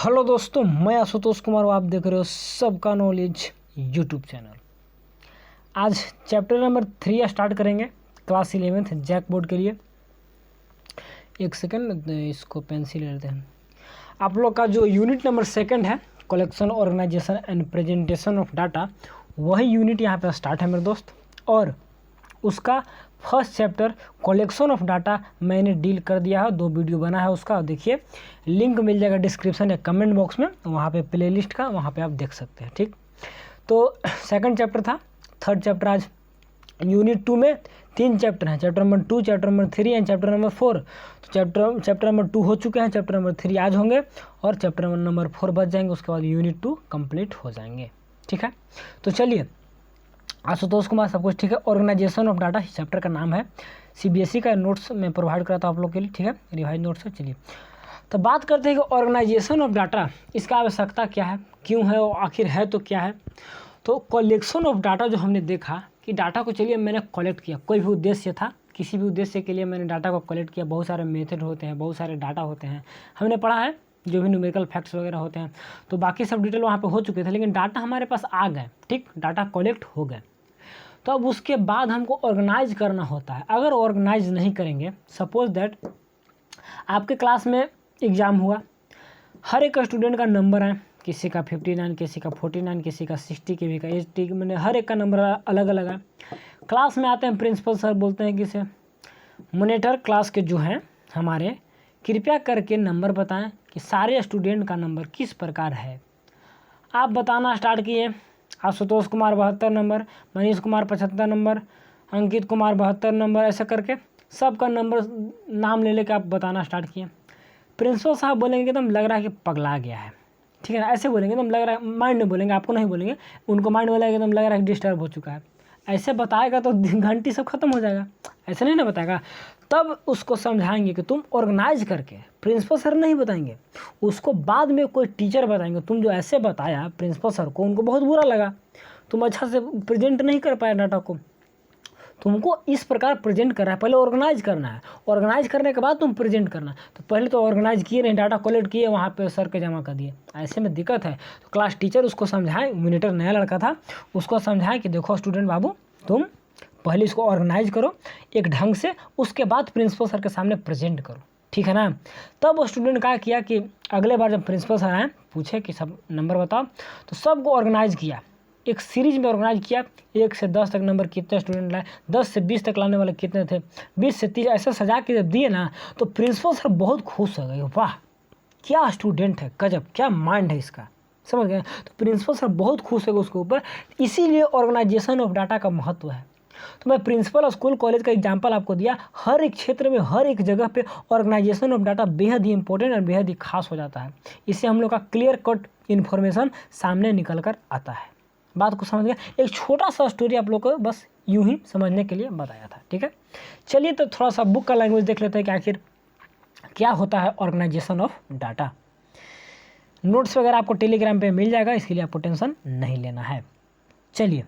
Hello दोस्तों, मैं आशुतोष कुमार और आप देख रहे हो सबका नॉलेज यूट्यूब चैनल। आज चैप्टर नंबर 3 स्टार्ट करेंगे, क्लास 11th जैक बोर्ड के लिए। एक सेकंड, इसको पेंसिल ले लेते हैं। आप लोग का जो यूनिट नंबर 2 है, collection, organisation and presentation of data, वही यूनिट यहाँ पे स्टार्ट है मेरे दोस्त। और उसका first chapter collection of data मैंने डील कर दिया है, 2 वीडियो बना है उसका। देखिए, लिंक मिल जाएगा डिस्क्रिप्शन या कमेंट बॉक्स में, वहाँ पे प्लेलिस्ट का, वहाँ पे आप देख सकते हैं। ठीक, तो सेकंड चैप्टर था, थर्ड चैप्टर आज यूनिट 2 में 3 चैप्टर हैं, chapter number 2, chapter number 3 and chapter number 4। तो चैप्टर नंबर 2 हो चुके हैं, चैप्टर नंबर 3 आज होंगे और चैप्टर नंबर 4 बच जाएंगे। उसके बाद यूनिट 2 कंप्लीट हो जाएंगे। ठीक है, तो चलिए, आशुतोष कुमार, सब कुछ ठीक है। ऑर्गेनाइजेशन ऑफ डाटा चैप्टर का नाम है, सीबीएसई का नोट्स मैं प्रोवाइड कराता हूँ आप लोग के लिए। ठीक है, रिवाइज नोट्स है। चलिए, तो बात करते हैं कि ऑर्गेनाइजेशन ऑफ डाटा, इसका आवश्यकता क्या है, क्यों है और आखिर है तो क्या है। तो कलेक्शन ऑफ डाटा जो हमने देखा कि डाटा को, चलिए, मैंने कलेक्ट किया, कोई भी उद्देश्य था, किसी भी उद्देश्य के लिए मैंने डाटा को कलेक्ट किया। बहुत सारे मेथड होते हैं, बहुत सारे डाटा होते हैं, हमने पढ़ा है, जो भी न्यूमेरिकल फैक्ट्स वगैरह होते हैं। तो बाकी सब डिटेल वहाँ पे हो चुके थे, लेकिन डाटा हमारे पास आ गए। ठीक, डाटा कलेक्ट हो गए, तो अब उसके बाद हमको ऑर्गेनाइज करना होता है। अगर ऑर्गेनाइज नहीं करेंगे, सपोज दैट आपके क्लास में एग्ज़ाम हुआ, हर एक स्टूडेंट का नंबर है, किसी का 59, किसी का 49, किसी का 60, किसी का 80, मैंने हर एक का नंबर अलग अलग है। क्लास में आते हैं, प्रिंसिपल सर बोलते हैं कि से मॉनिटर क्लास के जो हैं हमारे, कृपया करके नंबर बताएं कि सारे स्टूडेंट का नंबर किस प्रकार है। आप बताना स्टार्ट किए, Ashutosh Kumar 72 number, Manish Kumar 75 number, Ankit Kumar 72 number, ऐसा करके सबका नंबर नाम ले लेकर आप बताना स्टार्ट किए। प्रिंसिपल साहब बोलेंगे एकदम लग रहा है कि पगला गया है, ठीक है ना, ऐसे बोलेंगे एकदम लग रहा है, माइंड में बोलेंगे, आपको नहीं बोलेंगे, उनको माइंड बोलेगा एकदम लग रहा है कि डिस्टर्ब हो चुका है। ऐसे बताएगा तो घंटी सब खत्म हो जाएगा, ऐसे नहीं ना बताएगा। तब उसको समझाएंगे कि तुम ऑर्गेनाइज करके, प्रिंसिपल सर नहीं बताएंगे, उसको बाद में कोई टीचर बताएंगे। तुम जो ऐसे बताया प्रिंसिपल सर को, उनको बहुत बुरा लगा, तुम अच्छा से प्रेजेंट नहीं कर पाए डाटा को, तुमको इस प्रकार प्रेजेंट करना है। पहले ऑर्गेनाइज करना है, ऑर्गेनाइज करने के बाद तुम प्रेजेंट करना। तो पहले तो ऑर्गेनाइज किए नहीं, डाटा कलेक्ट किए, वहाँ पे सर के जमा कर दिए, ऐसे में दिक्कत है। तो क्लास टीचर उसको समझाएं, मॉनिटर नया लड़का था, उसको समझाएं कि देखो स्टूडेंट बाबू, तुम पहले इसको ऑर्गेनाइज करो एक ढंग से, उसके बाद प्रिंसिपल सर के सामने प्रेजेंट करो, ठीक है ना। तब वो स्टूडेंट क्या किया कि अगले बार जब प्रिंसिपल सर आए, पूछे कि सब नंबर बताओ, तो सबको ऑर्गेनाइज किया, एक सीरीज में ऑर्गेनाइज किया। 1 से 10 तक नंबर कितने स्टूडेंट लाए, 10 से 20 तक लाने वाले कितने थे, 20 से 30, ऐसा सजा के जब दिए ना, तो प्रिंसिपल सर बहुत खुश हो गए, वाह क्या स्टूडेंट है, गजब, क्या माइंड है इसका, समझ गए। तो प्रिंसिपल सर बहुत खुश हो गए उसके ऊपर। इसीलिए ऑर्गेनाइजेशन ऑफ डाटा का महत्व है। तो मैं प्रिंसिपल स्कूल कॉलेज का एग्जांपल आपको दिया, हर एक क्षेत्र में, हर एक जगह पे ऑर्गेनाइजेशन ऑफ डाटा बेहद ही इंपॉर्टेंट और बेहद ही खास हो जाता है। इससे हम लोग का क्लियर कट इन्फॉर्मेशन सामने निकल कर आता है। बात को समझ गया, एक छोटा सा स्टोरी आप लोग को बस यूं ही समझने के लिए बताया था, ठीक है। चलिए, तो थोड़ा सा बुक का लैंग्वेज देख लेते हैं कि आखिर क्या होता है ऑर्गेनाइजेशन ऑफ डाटा। नोट्स वगैरह आपको टेलीग्राम पे मिल जाएगा, इसके लिए आपको टेंशन नहीं लेना है। चलिए,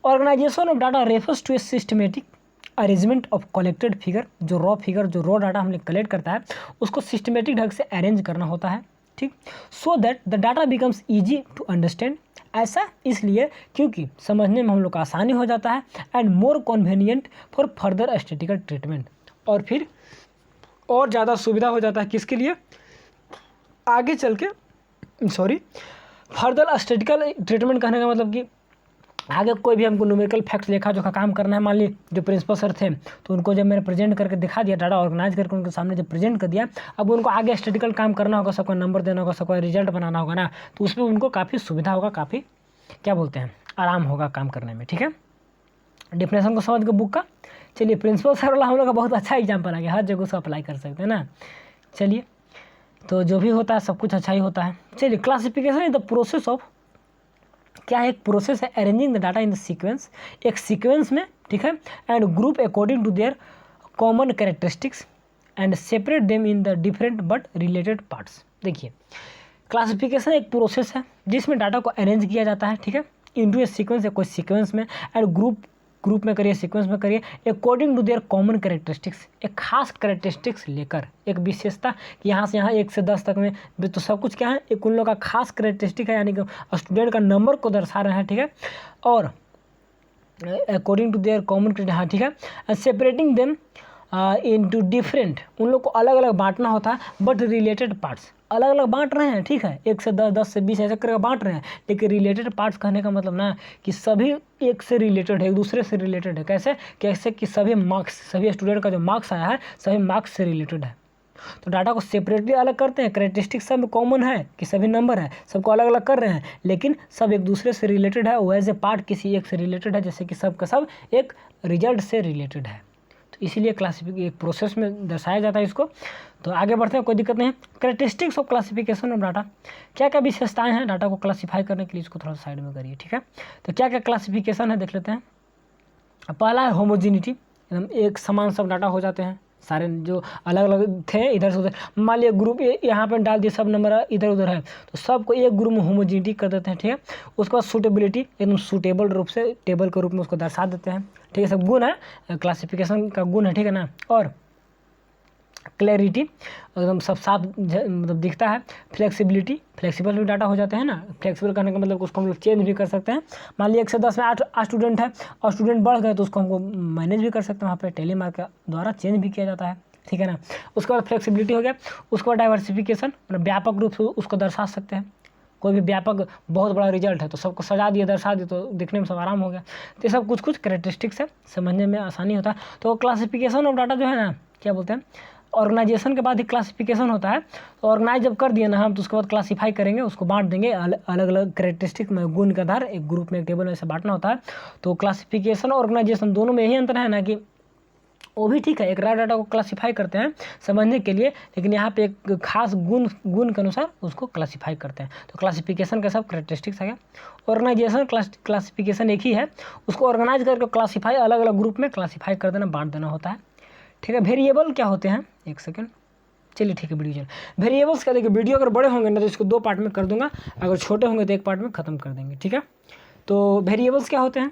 organisation of data refers to a systematic arrangement of collected figure, जो रॉ डाटा हमने कलेक्ट करता है, उसको सिस्टमेटिक ढंग से अरेंज करना होता है, ठीक, so that the data becomes easy to understand. ऐसा इसलिए क्योंकि समझने में हम लोग को आसानी हो जाता है, and more convenient for further statistical treatment, और फिर और ज़्यादा सुविधा हो जाता है किसके लिए, आगे चल के, फर्दर स्टैटिस्टिकल ट्रीटमेंट कहने का मतलब कि आगे कोई भी हमको न्यूमेरिकल फैक्ट्स लेखा जो का काम करना है, मान ली जो प्रिंसिपल सर थे, तो उनको जब मैंने प्रेजेंट करके दिखा दिया, डाटा ऑर्गेनाइज करके उनके सामने जब प्रेजेंट कर दिया, अब उनको आगे स्टैटिस्टिकल काम करना होगा, सबको नंबर देना होगा, सबको रिजल्ट बनाना होगा ना, तो उसमें उनको काफ़ी सुविधा होगा, काफ़ी क्या बोलते हैं, आराम होगा काम करने में, ठीक है। डिफिनेशन को समझ के बुक का। चलिए, प्रिंसिपल सर वाला हम लोग का बहुत अच्छा एग्जाम्पल आ गया, हर जगह से अप्लाई कर सकते हैं ना। चलिए, तो जो भी होता है सब कुछ अच्छा ही होता है। चलिए, classification is the process of, क्या है, एक प्रोसेस है, arranging the data in the sequence, एक सीक्वेंस में, ठीक है, and group according to their common characteristics and separate them in the different but related parts. देखिए, क्लासिफिकेशन एक प्रोसेस है जिसमें डाटा को अरेंज किया जाता है, ठीक है, इनटू ए सीक्वेंस या कोई सीक्वेंस में, एंड ग्रुप ग्रुप में करिए, सीक्वेंस में करिए, according to their common characteristics, एक खास कैरेक्टरिस्टिक्स लेकर, एक विशेषता कि यहाँ से यहाँ 1 से 10 तक में तो सब कुछ क्या है, एक उन लोग का खास कैरेक्टरिस्टिक है, यानी कि स्टूडेंट का नंबर को दर्शा रहे हैं, ठीक है। और अकॉर्डिंग टू देयर कॉमन, हाँ ठीक है, सेपरेटिंग देम इनटू डिफरेंट, उन लोग को अलग अलग बांटना होता है, बट रिलेटेड पार्ट्स, अलग अलग बांट रहे हैं, ठीक है, 1 से 10, 10 से 20 ऐसे करके बांट रहे हैं, लेकिन रिलेटेड पार्ट्स कहने का मतलब ना कि सभी एक से रिलेटेड है, एक दूसरे से रिलेटेड है। कैसे कैसे कि सभी मार्क्स, सभी स्टूडेंट का जो मार्क्स आया है सभी मार्क्स से रिलेटेड है। तो डाटा को सेपरेटली अलग करते हैं, कैरेक्टरिस्टिक सब कॉमन है कि सभी नंबर है, सबको अलग अलग कर रहे हैं, लेकिन सब एक दूसरे से रिलेटेड है, वैसे पार्ट किसी एक से रिलेटेड है, जैसे कि सब का सब एक रिजल्ट से रिलेटेड है। तो इसीलिए क्लासिफिकेशन एक प्रोसेस में दर्शाया जाता है इसको। तो आगे बढ़ते हैं, कोई दिक्कत नहीं है। Characteristics of classification of data, क्या क्या विशेषताएं हैं डाटा को क्लासीफाई करने के लिए, इसको थोड़ा साइड में करिए, ठीक है। तो क्या क्या क्लासिफिकेशन है देख लेते हैं। पहला है होमोजिनिटी, एकदम एक समान सब डाटा हो जाते हैं, सारे जो अलग अलग थे इधर से उधर, मान लिया ग्रुप यहाँ पर डाल दिए, सब नंबर इधर उधर है, तो सबको एक ग्रुप में होमोजिनिटी कर देते हैं, ठीक है। उसके बाद सूटेबिलिटी, एकदम सूटेबल रूप से टेबल के रूप में उसको दर्शा देते हैं, ठीक है। सब गुण है, क्लासिफिकेशन का गुण है, ठीक है ना। और क्लैरिटी, एकदम सब साफ मतलब दिखता है। फ्लेक्सिबिलिटी, फ्लेक्सिबल भी डाटा हो जाते हैं ना, फ्लेक्सिबल करने का मतलब उसको हम लोग चेंज भी कर सकते हैं। मान लिया 1 से 10 में 8 स्टूडेंट है और स्टूडेंट बढ़ गए तो उसको हमको मैनेज भी कर सकते हैं, वहाँ पे टेलीमार्क के द्वारा चेंज भी किया जाता है, ठीक है ना। उसके बाद फ्लेक्सिबिलिटी हो गया। उसके बाद डाइवर्सिफिकेशन, मतलब व्यापक रूप से उसको दर्शा सकते हैं। कोई भी व्यापक बहुत बड़ा रिजल्ट है तो सबको सजा दिए, दर्शा दिए, तो दिखने में सब आराम हो गया। तो ये सब कुछ कुछ कैरेक्टरिस्टिक्स है, समझने में आसानी होता है। तो क्लासिफिकेशन ऑफ डाटा जो है ना, क्या बोलते हैं, ऑर्गेनाइजेशन के बाद ही क्लासिफिकेशन होता है। तो ऑर्गेनाइज जब कर दिए ना हम, तो उसके बाद क्लासीफाई करेंगे, उसको बांट देंगे अलग अलग कैरेक्टरिस्टिक में, गुण के आधार, एक ग्रुप में एक टेबल में से बांटना होता है। तो क्लासिफिकेशन और ऑर्गेनाइजेशन दोनों में यही अंतर है ना, कि वो भी ठीक है, एक राय डाटा को क्लासीफाई करते हैं समझने के लिए, लेकिन यहाँ पे एक खास गुण के अनुसार उसको क्लासीफाई करते हैं। तो क्लासिफिकेशन का सब कैरेक्टरिस्टिक्स है। ऑर्गेनाइजेशन क्लासिफिकेशन एक ही है, उसको ऑर्गेनाइज करके क्लासीफाई अलग अलग ग्रुप में क्लासीफाई कर देना, बांट देना होता है, ठीक है। वेरिएबल क्या होते हैं, एक सेकेंड, चलिए ठीक है, वीडियो चल। वेरिएबल्स का देखिए, वीडियो अगर बड़े होंगे ना तो इसको 2 पार्ट में कर दूंगा, अगर छोटे होंगे तो 1 पार्ट में ख़त्म कर देंगे, ठीक है। तो वेरिएबल्स क्या होते हैं,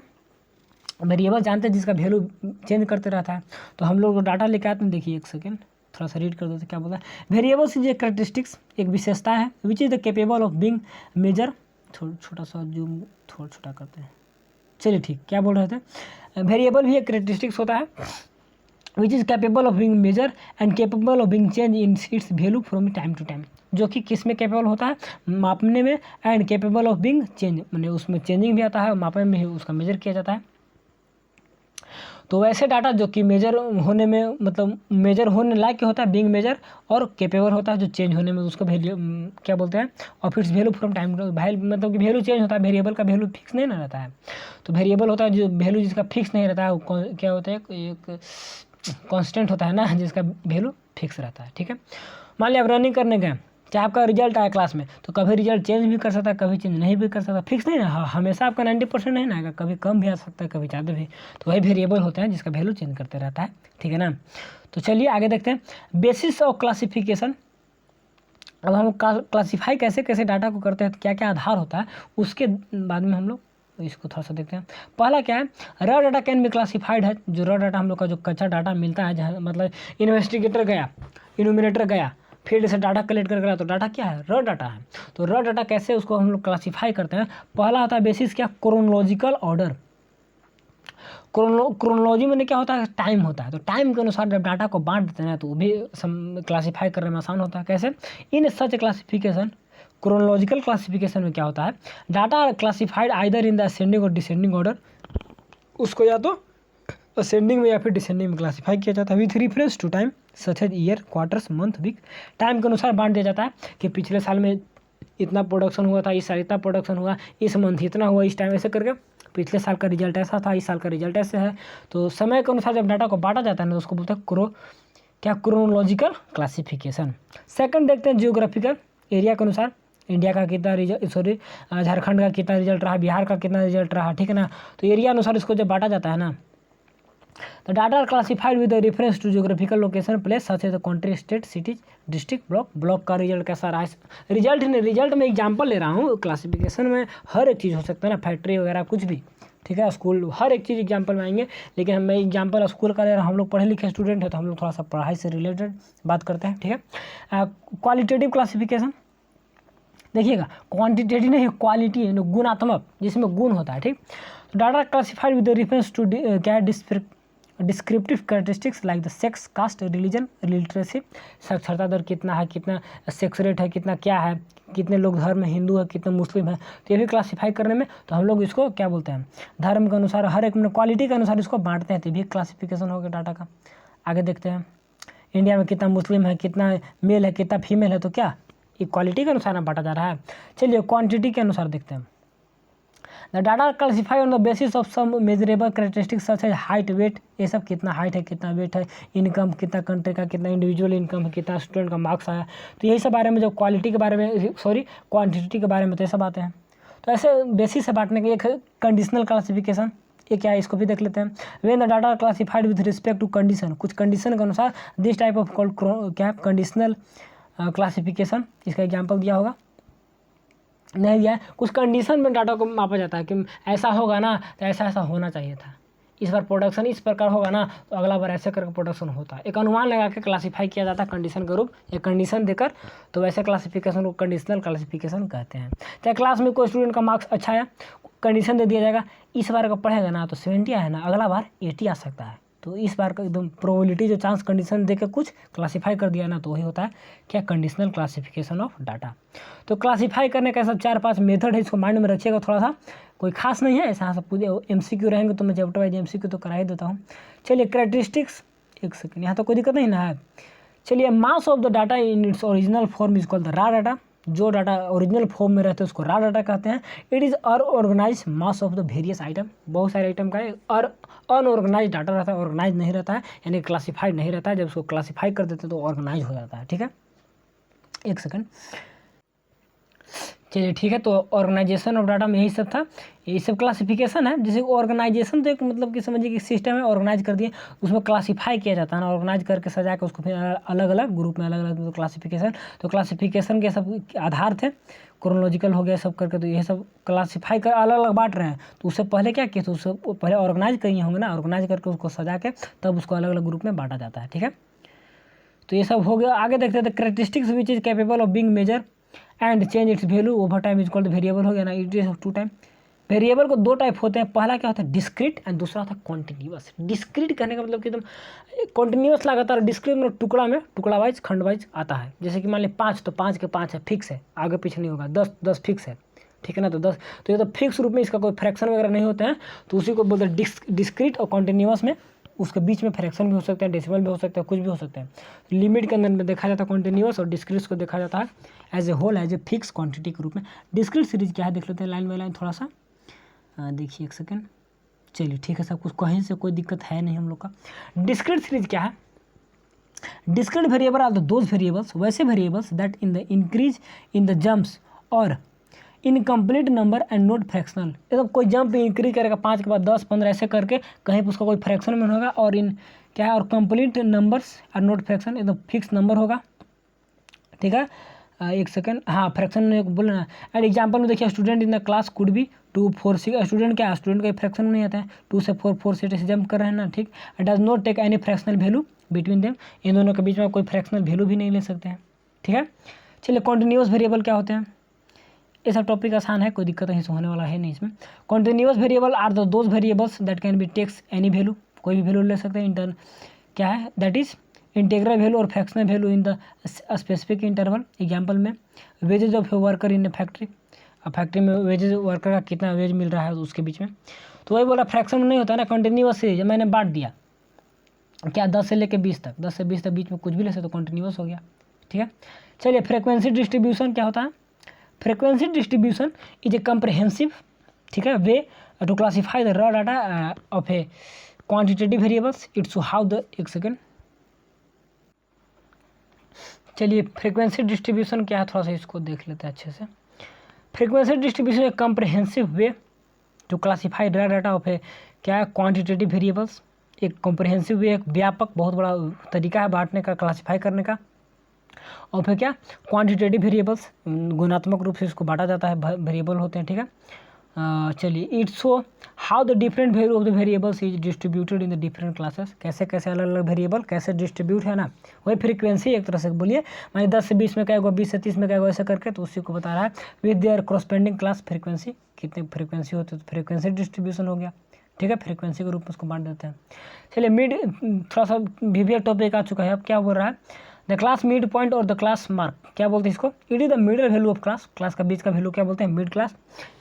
वेरिएबल जानते हैं जिसका वैल्यू चेंज करते रहता है। तो हम लोग डाटा लेके आते हैं, देखिए 1 सेकेंड, थोड़ा सा रीड कर देते क्या बोलता है। वेरिएबल्स इज ए कैरेक्टरिस्टिक्स, एक विशेषता है, which is the capable of being measure, छोटा सा जूम थोड़ा छोटा करते हैं, चलिए ठीक, क्या बोल रहे थे। वेरिएबल भी एक कैरेक्टरिस्टिक्स होता है, which is capable of being measure and capable of being change in its value from time to time, जो कि किस में कैपेबल होता है, मापने में, and capable of being change, मैंने उसमें चेंजिंग भी आता है, मापने में ही उसका मेजर किया जाता है। तो वैसे डाटा जो कि मेजर होने में, मतलब मेजर होने लायक होता है, बीइंग मेजर, और कैपेबल होता है जो चेंज होने में, उसको वैल्यू क्या बोलते हैं, और its value from time to time, मतलब कि वैल्यू चेंज होता है, वेरिएबल का वैल्यू फिक्स नहीं ना रहता है। तो वेरिएबल होता है जो वैल्यू जिसका फिक्स नहीं रहता है, क्या होता है, एक कांस्टेंट होता है ना, जिसका वैल्यू फिक्स रहता है, ठीक है। मान लिया आप रनिंग करने गए, चाहे आपका रिजल्ट आया क्लास में, तो कभी रिजल्ट चेंज भी कर सकता है, कभी चेंज नहीं भी कर सकता, फिक्स नहीं ना, हमेशा आपका 90% नहीं ना आएगा, कभी कम भी आ सकता है, कभी ज़्यादा भी। तो वही वेरिएबल होते हैं जिसका वैल्यू चेंज करते रहता है, ठीक है ना। तो चलिए आगे देखते हैं, बेसिस ऑफ क्लासिफिकेशन। अब हम क्लासीफाई कैसे कैसे डाटा को करते हैं, क्या क्या आधार होता है, उसके बाद में हम लोग इसको थोड़ा सा देखते हैं। पहला क्या है, raw data can be classified है, जो रॉ डाटा हम लोग का जो कच्चा डाटा मिलता है, जहाँ मतलब इन्वेस्टिगेटर गया, इन्यूमिनेटर गया, फील्ड से डाटा कलेक्ट कर गया, तो डाटा क्या है, रॉ डाटा है। तो रॉ डाटा कैसे उसको हम लोग क्लासीफाई करते हैं, पहला आता है बेसिस क्या, क्रोनोलॉजिकल ऑर्डर। क्रोनोलॉजी में क्या होता है, टाइम होता है, तो टाइम के अनुसार जब डाटा को बांट देते हैं तो वो भी क्लासीफाई करने में आसान होता है। कैसे, इन सच क्लासिफिकेशन, क्रोनोलॉजिकल क्लासिफिकेशन में क्या होता है, data classified either in the ascending और डिसेंडिंग ऑर्डर, उसको या तो असेंडिंग में या फिर डिसेंडिंग में क्लासीफाई किया जाता है, with reference to time such as year, quarters, month, week. Time के अनुसार बांट दिया जाता है कि पिछले साल में इतना प्रोडक्शन हुआ था, इस साल इतना प्रोडक्शन हुआ, इस मंथ इतना हुआ, इस टाइम ऐसे करके पिछले साल का रिजल्ट ऐसा था, इस साल का रिजल्ट ऐसे है। तो समय के अनुसार जब डाटा को बांटा जाता है ना, तो उसको बोलते हैं क्रोनोलॉजिकल क्लासिफिकेशन। सेकंड देखते हैं जियोग्राफिकल एरिया के अनुसार, इंडिया का कितना रिजल्ट, सॉरी झारखंड का कितना रिजल्ट रहा, बिहार का कितना रिजल्ट रहा, ठीक है ना। तो एरिया अनुसार इसको जब बांटा जाता है ना, तो data are classified with reference to geographical location, place such as country, state, cities, district, block. Block का रिजल्ट कैसा रहा, रिजल्ट में एग्जाम्पल ले रहा हूँ, क्लासिफिकेशन में हर एक चीज़ हो सकता है ना, फैक्ट्री वगैरह कुछ भी, ठीक है। स्कूल हर एक चीज़ एग्जाम्पल में आएंगे, लेकिन मैं एग्जाम्पल स्कूल का ले रहा हूँ। हम लोग पढ़े लिखे स्टूडेंट हैं तो हम लोग थोड़ा सा पढ़ाई से रिलेटेड बात करते हैं, ठीक है। क्वालिटेटिव क्लासिफिकेशन देखिएगा, क्वांटिटेटिव नहीं, क्वालिटी है, गुणात्मक, जिसमें गुण होता है, ठीक। Data classified with reference to क्या है, descriptive characteristics like the sex, caste, religion, literacy, साक्षरता दर कितना है, कितना सेक्स रेट है, कितना क्या है, कितने लोग धर्म में हिंदू है, कितने मुस्लिम है, तो ये भी क्लासीफाई करने में तो हम लोग इसको क्या बोलते हैं, धर्म के अनुसार, हर एक में क्वालिटी के अनुसार इसको बांटते हैं, तो ये भी क्लासिफिकेशन हो गया डाटा का। आगे देखते हैं, इंडिया में कितना मुस्लिम है, कितना मेल है, कितना फीमेल है, तो क्या इक्वालिटी के अनुसार बांटा जा रहा है। चलिए क्वांटिटी के अनुसार देखते हैं। The data classify on the basis of some measurable characteristics such as height, weight, ये सब कितना हाइट है, कितना वेट है, इनकम कितना कंट्री का, कितना इंडिविजुअल इनकम है, कितना स्टूडेंट का मार्क्स आया, तो यही सब बारे में जो क्वालिटी के बारे में, सॉरी क्वांटिटी के बारे में, तो ये सब आते हैं। तो ऐसे बेसिस से बांटने के एक कंडीशनल क्लासिफिकेशन, ये क्या है इसको भी देख लेते हैं। When the data classified with respect to condition, कुछ कंडीशन के अनुसार, दिस टाइप ऑफ क्या है, कंडीशनल क्लासिफिकेशन, इसका एग्जाम्पल दिया होगा, नहीं दिया है। कुछ कंडीशन में डाटा को मापा जाता है कि ऐसा होगा ना तो ऐसा ऐसा होना चाहिए था, इस बार प्रोडक्शन इस प्रकार होगा ना तो अगला बार ऐसे करके प्रोडक्शन होता है। एक अनुमान लगा के क्लासीफाई किया जाता है कंडीशन के रूप, एक कंडीशन देकर, तो वैसे क्लासिफिकेशन को कंडीशनल क्लासिफिकेशन कहते हैं। चाहे क्लास में कोई स्टूडेंट का मार्क्स अच्छा है, कंडीशन दे दिया जाएगा, इस बार का पढ़ेगा ना तो 70 आया ना, अगला बार 80 आ सकता है, तो इस बार का एकदम प्रोबेबिलिटी जो चांस कंडीशन देकर कुछ क्लासीफाई कर दिया ना, तो वही होता है क्या, कंडीशनल क्लासिफिकेशन ऑफ डाटा। तो क्लासीफाई करने का सब 4-5 मेथड है, इसको माइंड में रखिएगा थोड़ा सा, कोई खास नहीं है, ऐसा सब पूरे MCQ रहेंगे तो मैं चैप्टर वाइज MCQ तो करा ही देता हूँ। चलिए कैरेक्टरिस्टिक्स, एक सेकंड, यहाँ तो कोई दिक्कत नहीं ना है। चलिए mass of the data in its original form is called the raw data, जो डाटा ओरिजिनल फॉर्म में रहते हैं उसको रा डाटा कहते हैं। It is unorganise mass of the various item, बहुत सारे आइटम का और अनऑर्गेनाइज डाटा रहता है, ऑर्गेनाइज नहीं रहता है, यानी क्लासीफाइड नहीं रहता है। जब उसको क्लासीफाई कर देते हैं तो ऑर्गेनाइज हो जाता है, ठीक है। एक सेकंड, चलिए ठीक है। तो ऑर्गेनाइजेशन ऑफ डाटा में यही सब था, यही सब क्लासिफिकेशन है। जैसे ऑर्गेनाइजेशन तो एक मतलब कि समझिए कि सिस्टम है, ऑर्गेनाइज कर दिए, उसमें क्लासीफाई किया जाता है ना, ऑर्गेनाइज करके सजा के उसको फिर अलग अलग ग्रुप में अलग अलग क्लासिफिकेशन, तो क्लासिफिकेशन के सब आधार थे, क्रोनोलॉजिकल हो गया सब करके, तो ये सब क्लासीफाई कर अलग अलग बांट रहे हैं। तो उससे पहले क्या किए, तो उससे पहले ऑर्गेनाइज किए होंगे ना, ऑर्गेनाइज करके उसको सजा के तब उसको अलग अलग ग्रुप में बांटा जाता है, ठीक है। तो ये सब हो गया। आगे देखते हैं characteristics which is capable of being measure and change its value over time is called variable, हो गया ना, it is of 2 time. Variable को 2 टाइप होते हैं, पहला क्या होता है डिस्क्रीट एंड दूसरा होता है कॉन्टिन्यूअस। डिस्क्रीट कहने का मतलब कि एकदम कॉन्टिन्यूअस लगातार, डिस्क्रीट मतलब टुकड़ा वाइज, खंड वाइज आता है। जैसे कि मान ली 5 तो 5 के 5 है, फिक्स है, आगे पीछे नहीं होगा। 10 फिक्स है, ठीक है ना, तो 10, तो ये तो फिक्स रूप में, इसका कोई फ्रैक्शन वगैरह नहीं होते हैं, तो उसी को बोलते हैं डिस्क्रीट। और कॉन्टिन्यूअस में उसके बीच में फ्रैक्शन भी हो सकते हैं, डेसिमल भी हो सकता है, कुछ भी हो सकते हैं। लिमिट के अंदर में देखा जाता है कॉन्टिन्यूअस, और डिस्क्रीट को देखा जाता है as a whole, as a fix quantity के रूप में। डिस्क्रीट सीरीज क्या है देख लेते हैं लाइन बाय लाइन थोड़ा सा, देखिए एक सेकेंड। चलिए ठीक है, सब कुछ कहीं से कोई दिक्कत है नहीं हम लोग का। डिस्क्रीट सीरीज क्या है, discrete variable are those variables, वैसे variables that in the increase in the jumps और incomplete number and not fractional. मतलब कोई जंप इंक्रीज करेगा 5 के बाद 10, 15 ऐसे करके, कहीं पर उसका कोई फ्रैक्शन में होगा, और इन क्या है, और कंप्लीट नंबर्स और नोट फ्रैक्शन, एकदम फिक्स नंबर होगा, ठीक है। एक सेकंड, हाँ फ्रैक्शन में बोलना। एंड एग्जांपल में देखिए, student in the class could be 2, 4, 6। Student क्या है, स्टूडेंट का फ्रैक्शन में नहीं आता है, 2 से 4, 4 से जंप कर रहे हैं ना, ठीक। Does not take any fractional value between them, इन दोनों के बीच में कोई फ्रैक्शनल वैल्यू भी नहीं ले सकते हैं, ठीक है। चलिए कॉन्टिन्यूअस वेरिएबल क्या होते हैं, ये सब टॉपिक आसान है, कोई दिक्कत नहीं होने वाला है नहीं इसमें। Continuous variable are those variables that can be takes any value, कोई भी वैल्यू ले सकते हैं। इंटर क्या है, दैट इज इंटीग्रल वैल्यू और fractional value in the specific interval. Example में wages of worker in a factory, अब फैक्ट्री में वेजेज वर्कर का कितना वेज मिल रहा है उसके बीच में, तो वही बोला फ्रैक्शन में नहीं होता ना, कंटिन्यूअस सीरीज मैंने बांट दिया क्या, 10 से लेकर 20 तक, 10 से 20 तक बीच में कुछ भी ले सकते तो कंटिन्यूअस हो गया, ठीक है। चलिए फ्रीक्वेंसी डिस्ट्रीब्यूशन क्या होता है, frequency distribution is a comprehensive, ठीक है, way to classify the raw data of a quantitative variables. It's how the, एक सेकेंड, चलिए फ्रीक्वेंसी डिस्ट्रीब्यूशन क्या है, थोड़ा सा इसको देख लेते हैं अच्छे से। फ्रीक्वेंसी डिस्ट्रीब्यूशन एक comprehensive way to classify raw data of a क्या है, क्वांटिटेटिव वेरिएबल्स। एक कॉम्प्रहेंसिव वे, एक व्यापक बहुत बड़ा तरीका है बांटने का, क्लासीफाई करने का। और फिर क्या, क्वांटिटेटिव वेरिएबल्स, गुणात्मक रूप से इसको बांटा जाता है, वेरिएबल होते हैं, ठीक है। चलिए, it show how the different value of the variables is distributed in the different classes. कैसे कैसे अलग अलग वेरिएबल कैसे डिस्ट्रीब्यूट है ना, वही फ्रीक्वेंसी एक तरह से बोलिए, मानिए 10 से 20 में क्या होगा, 20 से 30 में क्या होगा, ऐसा करके तो उसी को बता रहा है with their corresponding class frequency. कितने फ्रीक्वेंसी होते हैं तो फ्रीक्वेंसी डिस्ट्रीब्यूशन हो गया, ठीक है, फ्रीक्वेंसी के रूप में उसको बांट देते हैं। चलिए, मिड थोड़ा सा वीवीआर टॉपिक आ चुका है। अब क्या बोल रहा है, द क्लास मिड पॉइंट और द क्लास मार्क, क्या बोलते हैं इसको, it is the middle value of class. Class का बीच का वैल्यू क्या बोलते हैं, मिड क्लास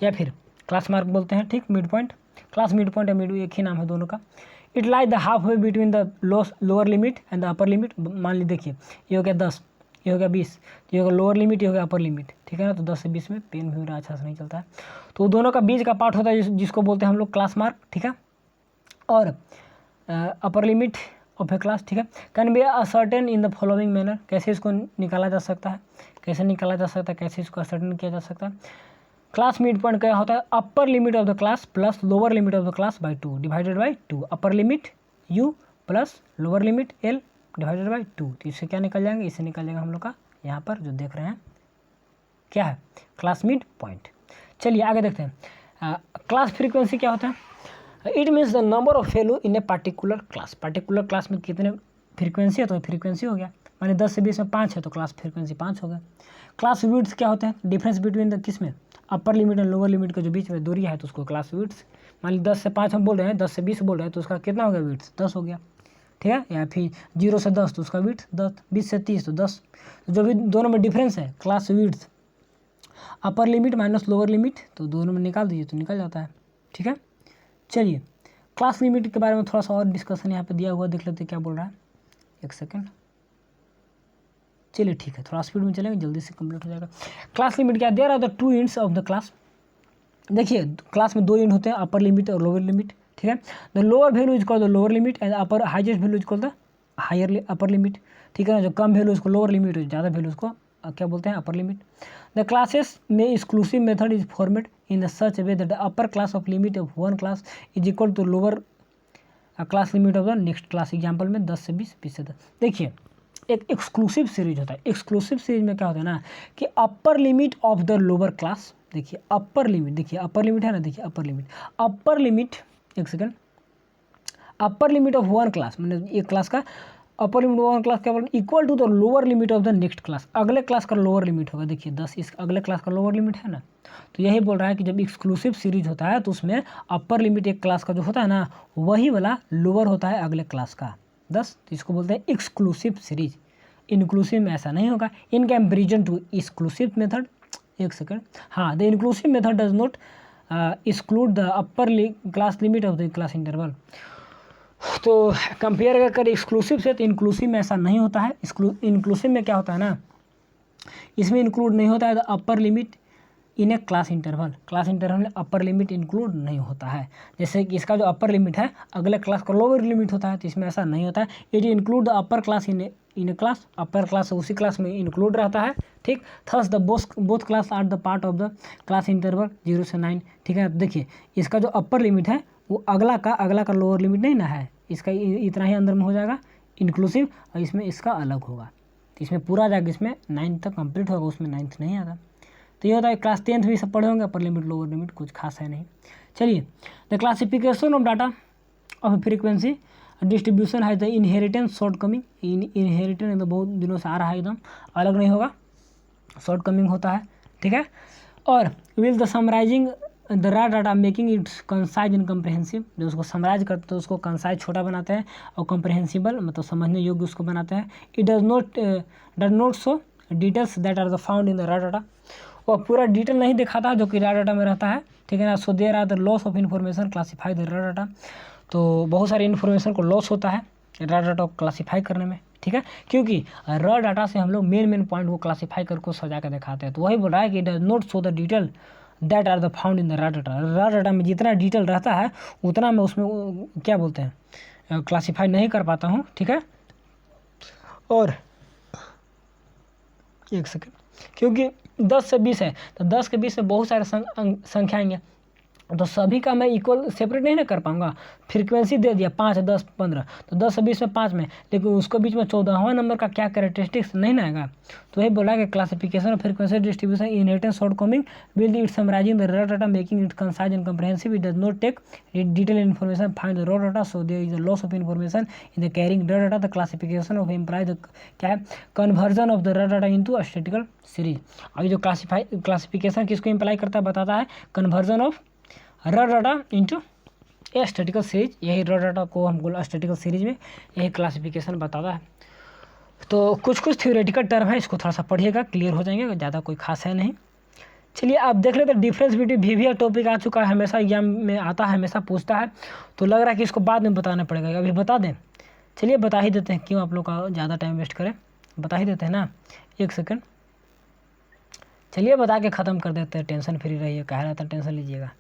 या फिर क्लास मार्क बोलते हैं, ठीक, mid point, class mid point या मिड एक ही नाम है दोनों का। It lie the half way between the lower limit and the upper limit. मान ली देखिए, ये हो गया 10, ये हो गया 20, ये हो गया लोअर लिमिट, ये हो गया अपर लिमिट, ठीक है ना। तो 10 से 20 में पेन भी मेरा अच्छा से नहीं चलता है, तो दोनों का बीच का पार्ट होता है जिसको बोलते हैं हम लोग क्लास मार्क, ठीक है, और upper limit of A class, ठीक है। Can be ascertain in the following manner. कैसे इसको निकाला जा सकता है, कैसे निकाला जा सकता है, कैसे इसको असर्टेन किया जा सकता है। क्लास मिड पॉइंट क्या होता है, upper limit of the class plus lower limit of the class by 2 divided by 2। Upper limit u plus lower limit l divided by 2। तो इससे क्या निकल जाएंगे, इससे निकल जाएगा हम लोग का यहाँ पर जो देख रहे हैं क्या है, क्लास मिड पॉइंट। चलिए आगे देखते हैं। क्लास फ्रीक्वेंसी क्या होता है, it means the number of value in a particular class. Particular class में कितने फ्रीक्वेंसी है तो फ्रीक्वेंसी हो गया, माने 10 से 20 में 5 है तो क्लास फ्रीक्वेंसी 5 हो गया। क्लास विड्थ क्या होते हैं, डिफरेंस बिटवीन द किस में, अपर लिमिट और लोअर लिमिट के जो बीच में दूरी है तो उसको क्लास विड्थ। मान ली 10 से 5 हम बोल रहे हैं, 10 से 20 बोल रहे हैं तो उसका कितना हो गया, विड्थ 10 हो गया, ठीक है। या फिर 0 से 10 तो उसका विड्थ 10, 20 से 30 तो 10। तो जो भी दोनों में डिफरेंस है class width, upper limit minus lower limit, तो दोनों में निकाल दीजिए तो निकल जाता है, ठीक है। चलिए, क्लास लिमिट के बारे में थोड़ा सा और डिस्कशन यहाँ पे दिया हुआ, देख लेते क्या बोल रहा है, एक सेकंड। चलिए ठीक है, थोड़ा स्पीड में चलेंगे, जल्दी से कंप्लीट हो जाएगा। क्लास लिमिट क्या, there are the 2 ends of the class. देखिए क्लास में 2 एंड होते हैं, अपर लिमिट और लोअर लिमिट, ठीक है। The lower value is called the lower limit and upper highest value is called the higher upper limit, ठीक है ना। जो कम वैल्यू उसको लोअर लिमिट, ज़्यादा वैल्यू उसको क्या बोलते हैं, अपर लिमिट। द क्लासेस में exclusive method is format in such way that the upper class of limit of one class is equal to lower class limit of the next class. Example में 10 से 20, 20 से 10। देखिए एक exclusive series होता है, exclusive series में क्या होता है ना कि upper limit of the lower class, देखिए अपर लिमिट, देखिए अपर लिमिट है ना, देखिए अपर लिमिट, एक second, upper limit of one class मतलब एक क्लास का अपर लिमिट वन क्लास क्या बोल, equal to the lower limit of the next class. अगले क्लास का लोअर लिमिट होगा, देखिए 10 इस अगले क्लास का लोअर लिमिट है ना। तो यही बोल रहा है कि जब एक्सक्लूसिव सीरीज होता है तो उसमें अपर लिमिट एक क्लास का जो होता है ना, वही वाला लोअर होता है अगले क्लास का 10। तो इसको बोलते हैं एक्सक्लूसिव सीरीज। इंक्लूसिव में ऐसा नहीं होगा, in comparison to exclusive method. एक सेकंड, हाँ, the inclusive method does not exclude the upper class limit of the class interval. तो कंपेयर अगर करें एक्सक्लूसिव से तो इंक्लूसिव में ऐसा नहीं होता है। इंक्लूसिव में क्या होता है ना, इसमें इंक्लूड नहीं होता है the upper limit in a class interval. Class interval में अपर लिमिट इंक्लूड नहीं होता है। जैसे कि इसका जो अपर लिमिट है अगले क्लास का लोअर लिमिट होता है, तो इसमें ऐसा नहीं होता है। It include the upper class in a class, upper class उसी क्लास में इंक्लूड रहता है, ठीक। Thus the both class are the part of the class interval 0 से 9, ठीक है। देखिए इसका जो अपर लिमिट है वो अगला का लोअर लिमिट नहीं ना है, इसका इतना ही अंदर में हो जाएगा इंक्लूसिव, और इसमें इसका अलग होगा। तो इसमें पूरा जाएगा, इसमें 9 तक कंप्लीट होगा, उसमें 9th नहीं आता। तो ये होता है क्लास 10th भी सब पढ़े होंगे, अपर लिमिट लोअर लिमिट कुछ खास है नहीं। चलिए, the classification of data of frequency distribution है the inheritance shortcoming. Inheritance तो बहुत दिनों से आ रहा है, एकदम अलग नहीं होगा, शॉर्ट कमिंग होता है, ठीक है। और will the summarising the raw data making its concise and comprehensive. जो उसको समराइज करते हैं उसको कंसाइज छोटा बनाते हैं और कम्प्रहेंसिबल मतलब समझने योग्य उसको बनाते हैं। It does not show details that are the found in the raw data. वह पूरा डिटेल नहीं दिखाता है जो कि रॉ डाटा में रहता है, ठीक है ना। So there are the loss of information classify the raw data. तो बहुत सारी इन्फॉर्मेशन को लॉस होता है रॉ डाटा को क्लासीफाई करने में, ठीक है, क्योंकि रॉ डाटा से हम लोग मेन पॉइंट को क्लासीफाई करके सजा कर दिखाते हैं। तो वही बोल रहा है कि does not show the detail that are the found in the raw data. Raw data में जितना डिटेल रहता है उतना मैं उसमें क्या बोलते हैं क्लासीफाई नहीं कर पाता हूँ, ठीक है। और एक सेकेंड, क्योंकि 10 से 20 है तो 10 के 20 में बहुत सारे संख्या आएंगे, तो सभी का मैं इक्वल सेपरेट नहीं ना कर पाऊंगा। फ्रीक्वेंसी दे दिया 5, 10, 15, तो 10 और 20 में 5 में, लेकिन उसके बीच में 14वां नंबर का क्या कैरेक्टरिस्टिक्स नहीं ना आएगा। तो वही बोला कि classification of frequency distribution inheritance shortcoming will it summarising the raw data making it concise and comprehensive. It does not take detail information find the raw data, so there is a loss of information in the carrying raw data. The classification of implies क्या है, conversion of the raw data into statistical series. अभी जो classification किसको imply करता है बताता है, conversion of raw data into statistical series. यही रॉ डाटा को हम स्टैटिस्टिकल सीरीज में यही क्लासिफिकेशन बताता है। तो कुछ कुछ थ्योरेटिकल टर्म है, इसको थोड़ा सा पढ़िएगा, क्लियर हो जाएंगे, ज़्यादा कोई खास है नहीं। चलिए आप देख लेते हैं डिफरेंस बिटवीन वीवीआर टॉपिक आ चुका है, हमेशा एग्जाम में आता है, हमेशा पूछता है, तो लग रहा है कि इसको बाद में बताना पड़ेगा, अभी बता दें। चलिए बता ही देते हैं, क्यों आप लोग का ज़्यादा टाइम वेस्ट करें, बता ही देते हैं ना। 1 सेकंड, चलिए बता के ख़त्म कर देते हैं, टेंशन फ्री रहिए, कह रहा था टेंशन लीजिएगा।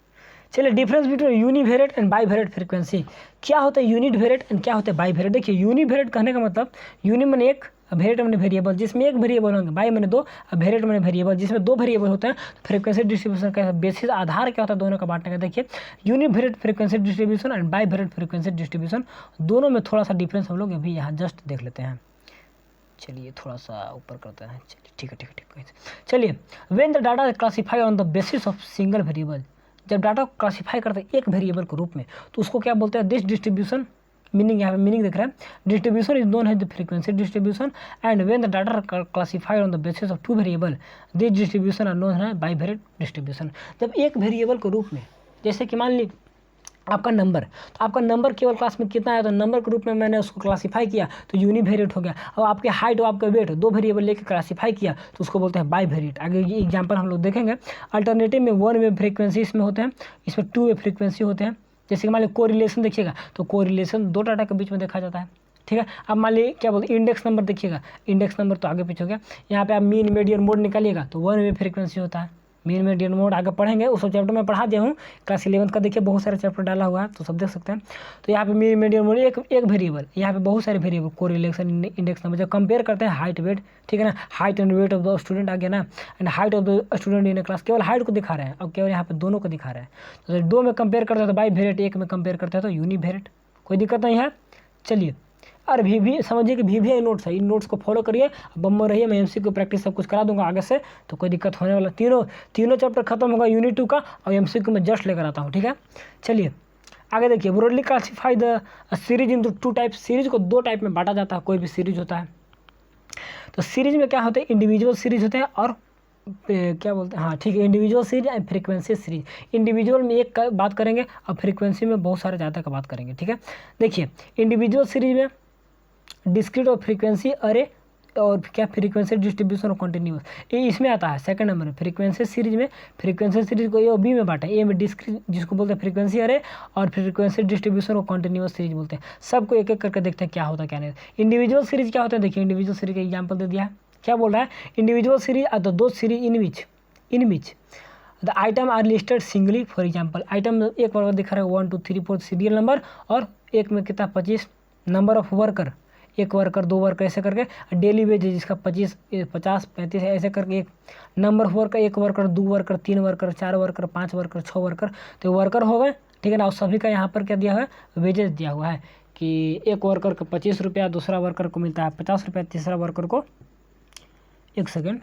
चलिए difference between univariate and bivariate frequency, क्या होता है यूनिट वेरिएट एंड क्या होता है बाईवेरिएट। देखिए यूनिवेरिएट कहने का मतलब, यूनि मैंने एक, वेरिएट मैंने वेरिएबल, जिसमें एक वेरिएबल होंगे, बाई मैंने 2, वेरिएट मैंने वेरिएबल जिसमें 2 वेरिएबल होते हैं। तो फ्रीक्वेंसी डिस्ट्रीब्यूशन का बेसिस आधार क्या होता है दोनों का बांटने का। देखिए univariate frequency distribution and bivariate frequency distribution, दोनों में थोड़ा सा डिफरेंस हम लोग अभी यहाँ जस्ट देख लेते हैं। चलिए थोड़ा सा ऊपर करते हैं, चलिए ठीक है। चलिए when the data classify on the basis of single variable, जब डाटा को क्लासीफाई करते हैं एक वेरिएबल के रूप में, तो उसको क्या बोलते हैं, दिस डिस्ट्रीब्यूशन, मीनिंग यहाँ पे मीनिंग दिख रहा है, distribution is known as the frequency distribution and when the data classified on the basis of 2 variable, this distribution are known है बाईवेरिएट डिस्ट्रीब्यूशन। जब एक वेरिएबल के रूप में, जैसे कि मान ली आपका नंबर, तो आपका नंबर केवल क्लास में कितना है, तो नंबर के रूप में मैंने उसको क्लासीफाई किया तो यूनिवेरिएट हो गया। और आपके हाइट और आपका वेट 2 वेरिएबल लेके क्लासीफाई किया तो उसको बोलते हैं बाईवेरिएट। आगे ये एग्जांपल हम लोग देखेंगे। अल्टरनेटिव में 1 वे फ्रीक्वेंसी इसमें होते हैं, इसमें 2 वे फ्रीक्वेंसी होते हैं। जैसे कि मान ली कोरिलेशन देखिएगा, तो कोरिलेशन 2 डाटा के बीच में देखा जाता है, ठीक है। अब मान ली क्या बोलते हैं, इंडेक्स नंबर देखिएगा, इंडेक्स नंबर तो आगे पीछे हो गया। यहाँ पे आप मीन मीडियन मोड निकालिएगा तो 1 वे फ्रीक्वेंसी होता है। मीन मीडियन मोड आगे पढ़ेंगे, उस चैप्टर में पढ़ा दिया हूँ, क्लास 11 का देखिए बहुत सारे चैप्टर डाला हुआ है, तो सब देख सकते हैं। तो यहाँ पे मीन मीडियन मोड एक वेरिएबल, यहाँ पे बहुत सारे वेरिएबल, कोरिलेशन, इंडेक्स नंबर, जब कंपेयर करते हैं हाइट वेट, ठीक है ना, height and weight of the student आ गया ना, and height of the student in class, केवल हाइट को दिखा रहे हैं, अब केवल यहाँ पे दोनों को दिखा रहे हैं। तो 2 में कंपेयर करते हैं तो बाईवेरिएट, 1 में कंपेयर करते हैं तो यूनिवेरिएट, कोई दिक्कत नहीं है। चलिए और भी समझिए कि वीवीआई नोट्स है, इन नोट्स को फॉलो करिए, बम्बर रहिए, मैं एमसीक्यू प्रैक्टिस सब कुछ करा दूंगा आगे से, तो कोई दिक्कत होने वाला, तीनों चैप्टर खत्म होगा यूनिट 2 का, और एमसीक्यू में जस्ट लेकर आता हूँ, ठीक है। चलिए आगे देखिए, broadly classify the series in 2 type, series को 2 टाइप में बांटा जाता है, कोई भी सीरीज होता है। तो सीरीज में क्या होते हैं, इंडिविजुअल सीरीज होते हैं और क्या बोलते हैं, हाँ ठीक है, individual series and frequency series. Individual में एक का बात करेंगे और फ्रीक्वेंसी में बहुत सारे ज़्यादा का बात करेंगे, ठीक है। देखिए इंडिविजुअल सीरीज में डिस्क्रीट और फ्रीक्वेंसी अरे और क्या फ्रीक्वेंसी डिस्ट्रीब्यूशन और कंटिन्यूस, ये इसमें आता है सेकंड नंबर में। फ्रीक्वेंसी सीरीज में, फ्रीक्वेंसी सीरीज को ए और बी में बांटा है, ए में डिस्क्रीट जिसको बोलते हैं फ्रीक्वेंसी अरे, और फ्रीक्वेंसी डिस्ट्रीब्यूशन और कंटिन्यूस सीरीज बोलते हैं। सबको एक एक करके देखते हैं क्या होता है क्या नहीं। इंडिविजुअल सीरीज क्या होता है, देखिए इंडिविजुअल सीरीज का एग्जाम्पल दे दिया है, क्या बोल रहा है, individual series are the 2 series in which the item are listed singly. For example item एक बार दिखा रहा है 1 2 3 4 सीरियल नंबर, और एक में कितना 25 number of worker, 1 worker 2 worker ऐसे करके, डेली वेज जिसका 25 50 35 ऐसे करके, एक number of worker, 1 worker 2 worker 3 worker 4 worker 5 worker 6 worker, तो वर्कर हो गए, ठीक है ना। और सभी का यहाँ पर क्या दिया हुआ है, वेजेस दिया हुआ है कि एक वर्कर को 25 रुपया, दूसरा वर्कर को मिलता है 50 रुपया, तीसरा वर्कर को, 1 सेकेंड,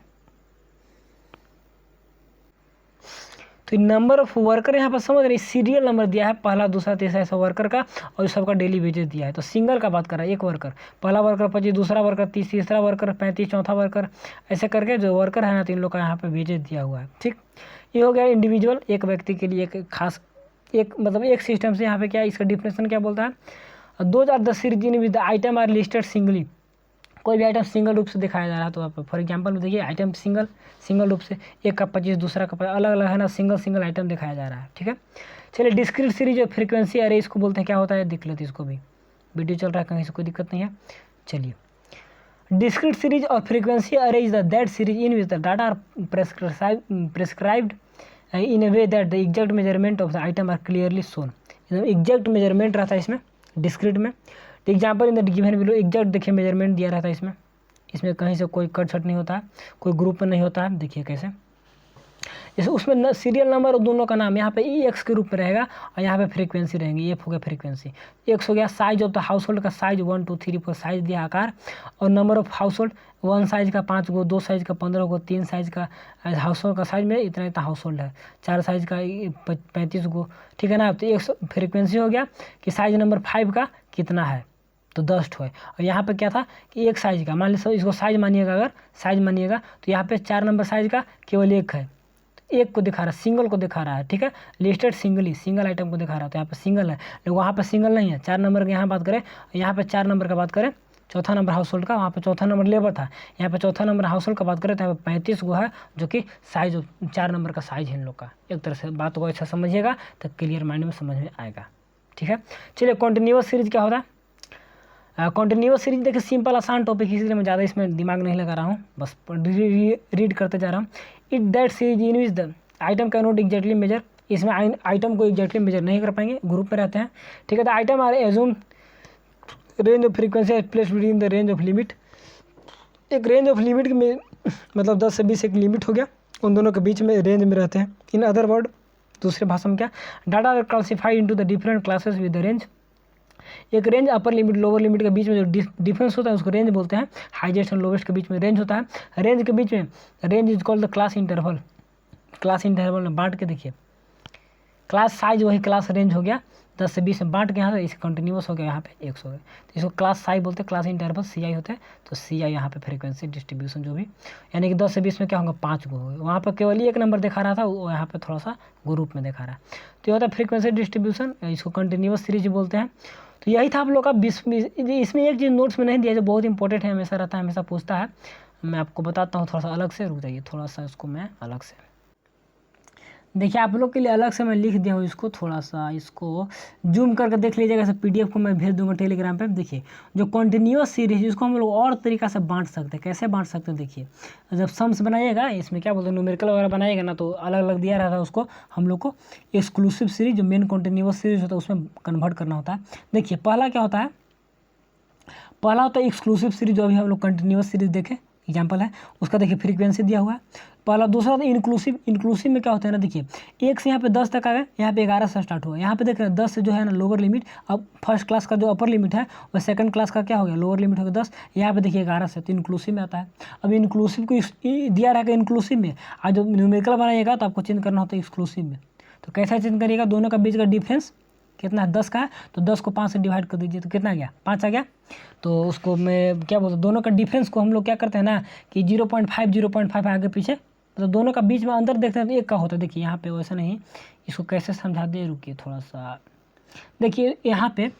तो नंबर ऑफ वर्कर यहाँ पर समझ रहे, सीरियल नंबर दिया है पहला दूसरा तीसरा ऐसा वर्कर का, और सबका डेली वेजेस दिया है। तो सिंगल का बात कर रहा है, 1 वर्कर, पहला वर्कर 25, दूसरा वर्कर 30, तीसरा वर्कर 35, चौथा वर्कर ऐसे करके जो वर्कर है ना, 3 लोग का यहाँ पे वेजेस दिया हुआ है, ठीक। ये हो गया इंडिविजुअल, एक व्यक्ति के लिए एक खास, एक मतलब एक सिस्टम से। यहाँ पे क्या इसका डिफिनेशन क्या बोलता है, 2 are the series in with the item are listed singly, कोई भी आइटम सिंगल रूप से दिखाया जा रहा है। तो आप फॉर एग्जांपल में देखिए आइटम सिंगल रूप से, एक का 25 दूसरा का 25 अलग अलग है ना, सिंगल आइटम दिखाया जा रहा है, ठीक है। चलिए डिस्क्रीट सीरीज और फ्रीक्वेंसी अरे इसको बोलते हैं, क्या होता है देख लेते, इसको भी वीडियो चल रहा है कहीं से कोई दिक्कत नहीं है। चलिए डिस्क्रीट सीरीज और frequency array is the that series in which the data are prescribed in a way that the exact measurement of the item are clearly shown. Exact measurement रहता है इसमें डिस्क्रीट में। Example in the given below, exact देखिए measurement दिया रहता है इसमें कहीं से कोई कट छट नहीं होता है, कोई ग्रुप में नहीं होता है। देखिए कैसे, जैसे उसमें सीरियल नंबर और दोनों का नाम यहाँ पे ई एक्स के रूप में रहेगा और यहाँ पे फ्रीक्वेंसी रहेंगी, एफ हो गया फ्रीक्वेंसी, एक्स हो गया size of the house hold का साइज 1 2 3 4 साइज दिया आकार, और number of house hold 1 size का 5 गो, 2 साइज का 15 गो, 3 साइज का हाउस होल्ड का साइज में इतना इतना हाउस होल्ड है, 4 साइज का 35 गो, ठीक है ना। तो एक फ्रीक्वेंसी हो गया कि साइज नंबर 5 का कितना है, तो 10 ठो है। और यहाँ पे क्या था कि एक साइज का, मान लीजिए इसको साइज मानिएगा, अगर साइज मानिएगा तो यहाँ पे 4 नंबर साइज का केवल एक है, एक को दिखा रहा है, सिंगल को दिखा रहा है, ठीक है, लिस्टेड सिंगली, सिंगल आइटम को दिखा रहा है, तो यहाँ पे सिंगल है, लेकिन वहाँ पे सिंगल नहीं है। 4 नंबर की यहाँ बात करें, यहाँ पे 4 नंबर का बात करें, चौथा नंबर हाउस होल्ड का, वहाँ पे चौथा नंबर लेबर था, यहाँ पे चौथा नंबर हाउस होल्ड का बात करें तो यहाँ पे 35 गो है, जो कि साइज 4 नंबर का साइज है इन लोग का। एक तरह से बात को अच्छा समझिएगा तो क्लियर माइंड में समझ में आएगा, ठीक है। चलिए कॉन्टिन्यूअस सीरीज क्या होता है। कॉन्टिन्यूअस सीरीज देखिए सिंपल आसान टॉपिक, इसलिए मैं ज़्यादा इसमें दिमाग नहीं लगा रहा हूँ, बस रीड करते जा रहा हूँ। It that series in which the item can not exactly measure, इसमें आइटम को एग्जैक्टली मेजर नहीं कर पाएंगे, ग्रुप में रहते हैं, ठीक है। The item are assume range of frequency place with in the range of limit, एक रेंज ऑफ लिमिट में मतलब 10 से 20 एक लिमिट हो गया, उन दोनों के बीच में रेंज में रहते हैं। इन अदर वर्ड, दूसरे भाषा में क्या, data are classified into the different classes with the range, एक range upper limit lower limit के बीच में जो डिफरेंस होता है उसको रेंज बोलते हैं। हाईएस्ट और लोवेस्ट के बीच में रेंज होता है, रेंज के बीच में range is called the class interval, class interval में बांट के देखिए, क्लास साइज वही क्लास रेंज हो गया, 10 से 20 में बांट के यहाँ से इसे कंटिन्यूस हो गया, यहाँ पे 100 हो गया, तो इसको क्लास साइज बोलते हैं, क्लास इंटरवल CI होता है, तो CI यहाँ पे फ्रीक्वेंसी डिस्ट्रीब्यूशन जो भी, यानी कि 10 से 20 में क्या होगा 5 गो होगा, वहाँ पर केवल एक नंबर दिखा रहा था, वो यहाँ पे थोड़ा सा ग्रुप में दिखा रहा है, तो ये होता है फ्रीक्वेंसी डिस्ट्रीब्यूशन, इसको कंटिन्यूस सीरीज बोलते हैं। तो यही था आप लोग का 20। इसमें एक चीज़ नोट्स में नहीं दिया जो बहुत इंपॉर्टेंट है, हमेशा रहता है, हमेशा पूछता है, मैं आपको बताता हूँ थोड़ा सा अलग से, रुक जाइए थोड़ा सा इसको मैं अलग से, देखिए आप लोग के लिए अलग से मैं लिख दिया हूँ इसको, थोड़ा सा इसको जूम करके देख लीजिएगा, ऐसे PDF को मैं भेज दूंगा टेलीग्राम पे। देखिए जो कंटिन्यूअस सीरीज इसको हम लोग और तरीका से बांट सकते हैं, कैसे बांट सकते हैं, देखिए जब सम्स बनाइएगा, इसमें क्या बोलते हैं न्यूमेरिकल वगैरह बनाइएगा ना, तो अलग अलग दिया रहता है, उसको हम लोग को एक्सक्लूसिव सीरीज जो मेन कंटिन्यूअस सीरीज होता है उसमें कन्वर्ट करना होता है। देखिए पहला क्या होता है, पहला होता है एक्सक्लूसिव सीरीज, जो अभी हम लोग कंटिन्यूअस सीरीज देखें एग्जाम्पल है उसका, देखिए फ्रीक्वेंसी दिया हुआ है पहला। दूसरा होता है इंक्लूसिव, इंक्लूसिव में क्या होता है ना, देखिए 1 से यहाँ पे 10 तक आ गए, यहाँ पे 11 से स्टार्ट हुआ, यहाँ पे देख रहे हैं 10 से जो है ना लोअर लिमिट, अब फर्स्ट क्लास का जो अपर लिमिट है वो सेकंड क्लास का क्या हो गया लोअर लिमिट हो गया 10, यहाँ पे देखिए 11 से, तो इंक्लूसिव में आता है। अब इंक्लूसिव को दिया रहेगा इंक्लूसिव में, आज जब न्यूमेरिकल बनाइएगा तो आपको चेंज करना होता है एक्सक्लूसिव में, तो कैसा चेंज करिएगा, दोनों का बीच का डिफरेंस कितना है 10 का है, तो 10 को 5 से डिवाइड कर दीजिए, तो कितना गया 5 आ गया, तो उसको मैं क्या बोलता हूँ, दोनों का डिफरेंस को हम लोग क्या करते हैं ना कि 0.5 आगे पीछे, मतलब दोनों का बीच में अंतर देखते हैं तो 1 का होता है। देखिए यहाँ पे वैसा नहीं, इसको कैसे समझा दे, रुकिए थोड़ा सा, देखिए यहाँ पे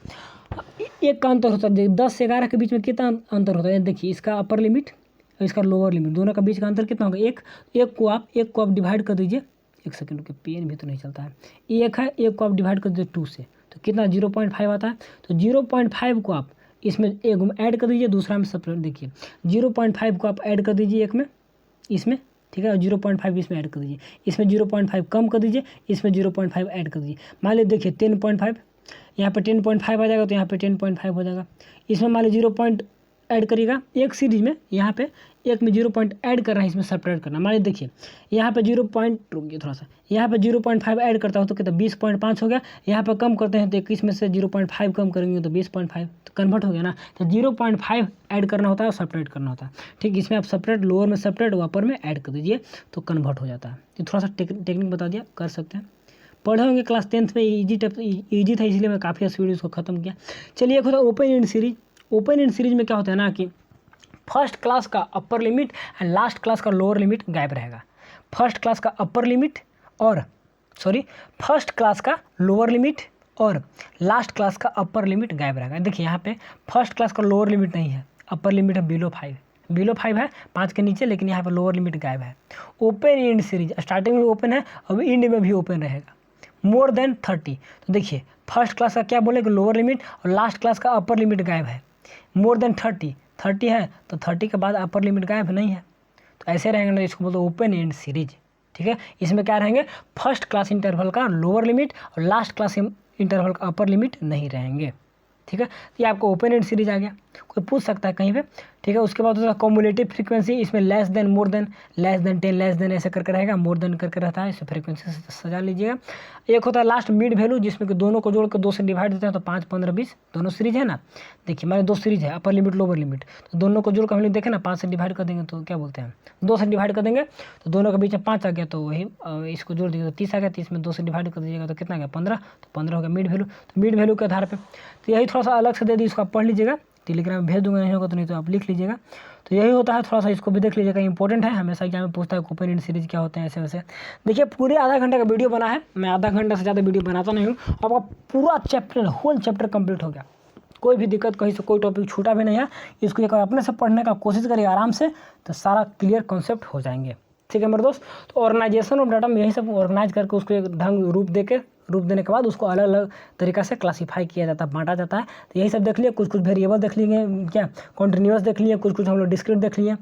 1 का अंतर होता है, 10 से 11 के बीच में कितना अंतर होता है, देखिए इसका अपर लिमिट और इसका लोअर लिमिट, दोनों का बीच का अंतर कितना होगा 1, 1 को आप डिवाइड कर दीजिए, एक सेकंड के पेन भी तो नहीं चलता है, 1 है, 1 को आप डिवाइड कर दीजिए 2 से, तो कितना 0.5 आता है, तो 0.5 को आप इसमें एक में ऐड कर दीजिए, दूसरा में सेपरेट, देखिए 0.5 को आप ऐड कर दीजिए एक में इसमें, ठीक है, और 0.5 इसमें ऐड कर दीजिए, इसमें 0.5 कम कर दीजिए, इसमें 0.5 ऐड कर दीजिए, मान लीजिए देखिए 10.5, यहाँ पे 10.5 आ जाएगा, तो यहाँ पे 10.5 हो जाएगा, इसमें मान लीजिए 0 ऐड करिएगा एक सीरीज में, यहाँ पे एक में 0 ऐड कर रहा है, इसमें सेपरेट करना, मान लीजिए देखिए यहाँ पे 0 रुकिए थोड़ा सा, यहाँ पे 0.5 ऐड करता हो तो कितना 20.5 हो गया, यहाँ पे कम करते हैं तो 21 में से 0.5 कम करेंगे तो 20.5, तो कन्वर्ट हो गया ना, तो 0.5 ऐड करना होता है और सेपरेट करना होता है, ठीक, इसमें आप सेपरेट लोअर में सेपरेट अपर में ऐड कर दीजिए तो कन्वर्ट हो जाता है। तो थोड़ा सा टेक्निक बता दिया, कर सकते हैं, पढ़े होंगे क्लास 10th में, ईजी था इसलिए मैं काफ़ी इस वीडियो को ख़त्म किया। चलिए एक होता है open and series, open and series में क्या होता है ना कि फर्स्ट क्लास का upper limit and last class का लोअर लिमिट गायब रहेगा, फर्स्ट क्लास का अपर लिमिट और फर्स्ट क्लास का लोअर लिमिट और लास्ट क्लास का अपर लिमिट गायब रहेगा। देखिए यहाँ पे फर्स्ट क्लास का लोअर लिमिट नहीं है, अपर लिमिट है बिलो 5 है 5 के नीचे, लेकिन यहाँ पर लोअर लिमिट गायब है। ओपन एंड सीरीज स्टार्टिंग में ओपन है, अब एंड में भी ओपन रहेगा, मोर देन 30, तो देखिए फर्स्ट क्लास का क्या बोले कि लोअर लिमिट और लास्ट क्लास का अपर लिमिट गायब है, मोर देन 30 है तो 30 के बाद अपर लिमिट गायब नहीं है, तो ऐसे रहेंगे ना, इसको बोलते हैं ओपन एंड सीरीज, ठीक है। इसमें क्या रहेंगे फर्स्ट क्लास इंटरवल का लोअर लिमिट और लास्ट क्लास इंटरवल का अपर लिमिट नहीं रहेंगे, ठीक है। ये आपको ओपन एंड सीरीज आ गया। कोई पूछ सकता है कहीं पे ठीक है। उसके बाद होता है कॉम्युलेटिव फ्रीक्वेंसी, इसमें less than, more than, less than 10, less than ऐसे करके रहेगा, मोर देन करके रहता है, इसे फ्रीक्वेंसी से सजा लीजिएगा। एक होता है लास्ट मिड वैल्यू, जिसमें कि दोनों को जोड़ कर 2 से डिवाइड देते हैं, तो 5, 15, 20 दोनों सीरीज है ना। देखिए हमारे 2 सीरीज है, अपर लिमिट लोअर लिमिट, तो दोनों को जोड़ कर हम लोग देखें ना, 5 से डिवाइड कर देंगे तो क्या बोलते हैं 2 से डिवाइड कर देंगे, तो दोनों के बीच में 5 आ गया, तो वही इसको जोड़ दीजिएगा तो 30 आ गया, 30 में 2 से डिवाइड कर दीजिएगा तो कितना गया 15, तो 15 हो गया मिड वैल्यू। तो मिड वैल्यू के आधार पर तो यही थोड़ा सा अलग से दे दी, इसको आप पढ़ लीजिएगा, टेलीग्राम में भेज दूंगा, नहीं होगा तो नहीं तो आप लिख लीजिएगा। तो यही होता है, थोड़ा सा इसको भी देख लीजिएगा, इंपॉर्टेंट है, हमेशा एग्जाम में पूछता है ओपन सीरीज क्या होते हैं ऐसे वैसे। देखिए पूरे आधा घंटे का वीडियो बना है, मैं आधा घंटा से ज़्यादा वीडियो बनाता नहीं हूँ, आपका पूरा चैप्टर होल चैप्टर कंप्लीट हो गया, कोई भी दिक्कत कहीं से कोई टॉपिक छूटा भी नहीं है। इसको एक अपने से पढ़ने का कोशिश करिए आराम से, तो सारा क्लियर कॉन्सेप्ट हो जाएंगे, ठीक है मेरे दोस्त। तो ऑर्गेनाइजेशन ऑफ डाटा में यही सब ऑर्गेनाइज करके उसको एक ढंग रूप देने के बाद उसको अलग अलग तरीक़ा से क्लासीफाई किया जाता है, बांटा जाता है। तो यही सब देख लिए, कुछ वेरिएबल देख लिए, क्या कॉन्टिन्यूस देख लिए, कुछ हम लोग डिस्क्रीट देख लिए,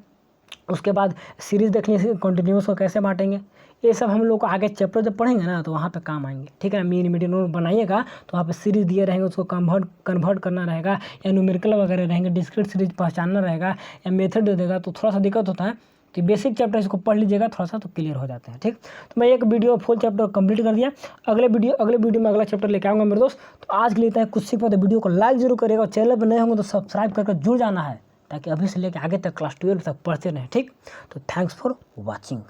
उसके बाद सीरीज़ देख लिए, कॉन्टिन्यूस को कैसे बांटेंगे, ये सब हम लोग को आगे चैप्टर जब पढ़ेंगे ना तो वहाँ पे काम आएंगे, ठीक है ना। मीन मीडियन नोट बनाइएगा तो वहाँ पे सीरीज़ दिए रहेंगे, उसको कन्वर्ट करना रहेगा, या न्यूमेरिकल वगैरह रहेंगे, डिस्क्रीट सीरीज पहचानना रहेगा, या मेथड दे देगा, तो थोड़ा सा दिक्कत होता है। तो बेसिक चैप्टर इसको पढ़ लीजिएगा थोड़ा सा, तो क्लियर हो जाते हैं, ठीक। तो मैं एक वीडियो फुल चैप्टर कंप्लीट कर दिया, अगले वीडियो में अगला चैप्टर लेके आऊँगा मेरे दोस्त। तो आज के लिए इतना है, कुछ सीख पाते वीडियो को लाइक जरूर करिएगा, चैनल पर नए होंगे तो सब्सक्राइब करके जुड़ जाना है, ताकि अभी से लेकर आगे तक क्लास 12 तक पढ़ते रहें, ठीक। तो थैंक्स फॉर वॉचिंग।